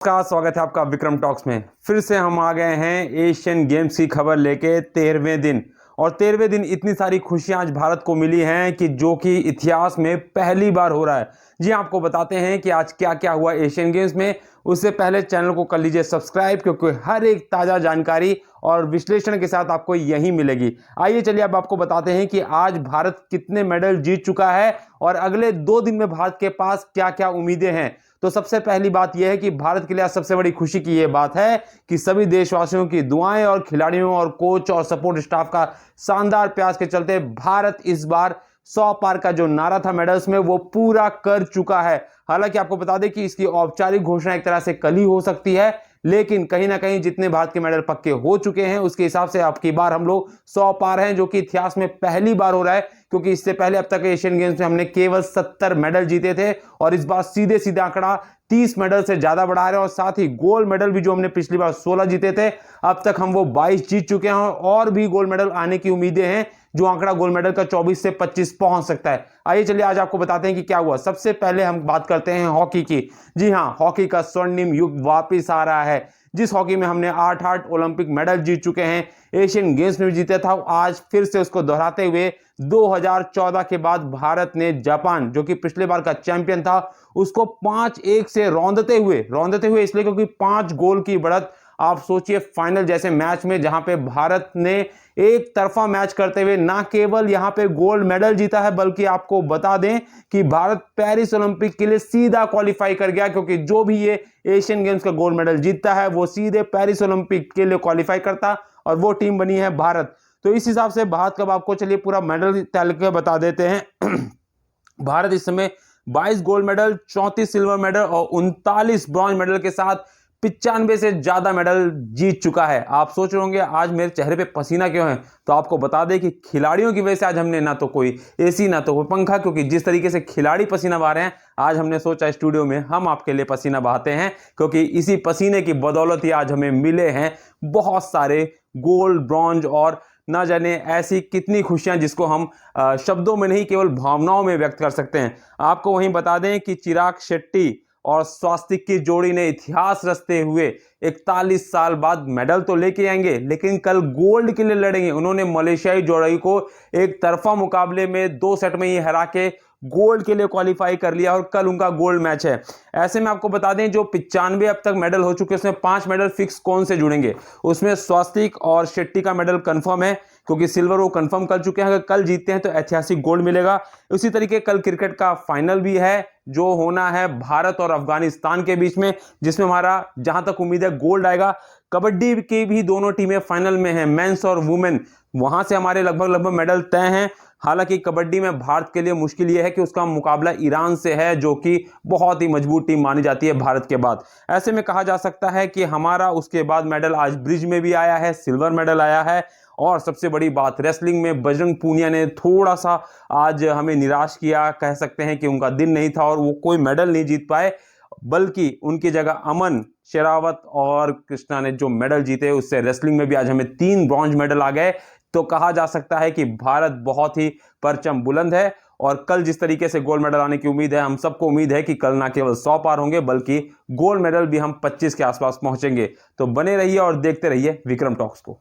का स्वागत है आपका विक्रम टॉक्स में। फिर से हम आ गए हैं एशियन गेम्स की खबर लेके 13वें दिन। और 13वें दिन इतनी सारी खुशियां आज भारत को मिली हैं कि जो कि इतिहास में पहली बार हो रहा है। जी आपको बताते हैं कि आज क्या क्या हुआ एशियन गेम्स में। उससे पहले चैनल को कर लीजिए सब्सक्राइब, क्योंकि हर एक ताज़ा जानकारी और विश्लेषण के साथ आपको यही मिलेगी। आइए चलिए अब आपको बताते हैं कि आज भारत कितने मेडल जीत चुका है और अगले 2 दिन में भारत के पास क्या क्या उम्मीदें हैं। तो सबसे पहली बात यह है कि भारत के लिए आज सबसे बड़ी खुशी की यह बात है कि सभी देशवासियों की दुआएं और खिलाड़ियों और कोच और सपोर्ट स्टाफ का शानदार प्रयास के चलते भारत इस बार 100 पार का जो नारा था मेडल्स में वो पूरा कर चुका है। हालांकि आपको बता दें कि इसकी औपचारिक घोषणा एक तरह से कल ही हो सकती है, लेकिन कहीं ना कहीं जितने भारत के मेडल पक्के हो चुके हैं उसके हिसाब से अब की बार हम लोग 100 पार हैं, जो कि इतिहास में पहली बार हो रहा है। क्योंकि इससे पहले अब तक एशियन गेम्स में हमने केवल 70 मेडल जीते थे और इस बार सीधे सीधे आंकड़ा 30 मेडल से ज्यादा बढ़ा रहे हैं। और साथ ही गोल्ड मेडल भी, जो हमने पिछली बार 16 जीते थे, अब तक हम वो 22 जीत चुके हैं और भी गोल्ड मेडल आने की उम्मीदें हैं, जो आंकड़ा गोल्ड मेडल का 24 से 25 पहुंच सकता है। आइए चलिए आज आपको बताते हैं कि क्या हुआ। सबसे पहले हम बात करते हैं हॉकी की। जी हां, हॉकी का स्वर्णिम युग वापिस आ रहा है। जिस हॉकी में हमने 8 ओलंपिक मेडल जीत चुके हैं, एशियन गेम्स में भी जीते था, आज फिर से उसको दोहराते हुए 2014 के बाद भारत ने जापान, जो कि पिछले बार का चैंपियन था, उसको 5-1 से रौंदते हुए इसलिए क्योंकि 5 गोल की बढ़त। आप सोचिए फाइनल जैसे मैच में जहां पे भारत ने एक तरफा मैच करते हुए ना केवल यहां पे गोल्ड मेडल जीता है, बल्कि आपको बता दें कि भारत पेरिस ओलंपिक के लिए सीधा क्वालिफाई कर गया। क्योंकि जो भी ये एशियन गेम्स का गोल्ड मेडल जीतता है वो सीधे पेरिस ओलंपिक के लिए क्वालिफाई करता और वो टीम बनी है भारत। तो इस हिसाब से भारत का आपको चलिए पूरा मेडल तैयार करके बता देते हैं। भारत इस समय 22 गोल्ड मेडल, 34 सिल्वर मेडल और 39 ब्रॉन्ज मेडल के साथ 95 से ज्यादा मेडल जीत चुका है। आप सोच रहे होंगे आज मेरे चेहरे पे पसीना क्यों है, तो आपको बता दें कि खिलाड़ियों की वजह से आज हमने ना तो कोई एसी ना तो कोई पंखा, क्योंकि जिस तरीके से खिलाड़ी पसीना बहा रहे हैं, आज हमने सोचा स्टूडियो में हम आपके लिए पसीना बहाते हैं, क्योंकि इसी पसीने की बदौलत ही आज हमें मिले हैं बहुत सारे गोल्ड, ब्रॉन्ज और ना जाने ऐसी कितनी खुशियां जिसको हम शब्दों में नहीं केवल भावनाओं में व्यक्त कर सकते हैं। आपको वहीं बता दें कि चिराग शेट्टी और स्वास्तिक की जोड़ी ने इतिहास रचते हुए 41 साल बाद मेडल तो लेके आएंगे, लेकिन कल गोल्ड के लिए लड़ेंगे। उन्होंने मलेशियाई जोड़ी को एक तरफा मुकाबले में 2 सेट में ही हरा के गोल्ड के लिए क्वालिफाई कर लिया और कल उनका गोल्ड मैच है। ऐसे में आपको बता दें जो 95 अब तक मेडल हो चुके हैं उसमें 5 मेडल फिक्स कौन से जुड़ेंगे, उसमें स्वास्तिक और शेट्टी का मेडल कंफर्म है, क्योंकि सिल्वर वो कंफर्म कर चुके हैं। अगर कल जीतते हैं तो ऐतिहासिक गोल्ड मिलेगा। उसी तरीके कल क्रिकेट का फाइनल भी है, जो होना है भारत और अफगानिस्तान के बीच में, जिसमें हमारा जहां तक उम्मीद है गोल्ड आएगा। कबड्डी की भी दोनों टीमें फाइनल में हैं, मेंस और वुमेन, वहां से हमारे लगभग मेडल तय हैं। हालांकि कबड्डी में भारत के लिए मुश्किल यह है कि उसका मुकाबला ईरान से है, जो कि बहुत ही मजबूत टीम मानी जाती है भारत के बाद। ऐसे में कहा जा सकता है कि हमारा उसके बाद मेडल आज ब्रिज में भी आया है, सिल्वर मेडल आया है। और सबसे बड़ी बात, रेसलिंग में बजरंग पूनिया ने थोड़ा सा आज हमें निराश किया, कह सकते हैं कि उनका दिन नहीं था और वो कोई मेडल नहीं जीत पाए, बल्कि उनकी जगह अमन शेरावत और कृष्णा ने जो मेडल जीते, उससे रेसलिंग में भी आज हमें 3 ब्रॉन्ज मेडल आ गए। तो कहा जा सकता है कि भारत बहुत ही परचम बुलंद है और कल जिस तरीके से गोल्ड मेडल आने की उम्मीद है, हम सबको उम्मीद है कि कल ना केवल 100 पार होंगे बल्कि गोल्ड मेडल भी हम 25 के आसपास पहुंचेंगे। तो बने रहिए और देखते रहिए विक्रम टॉक्स को।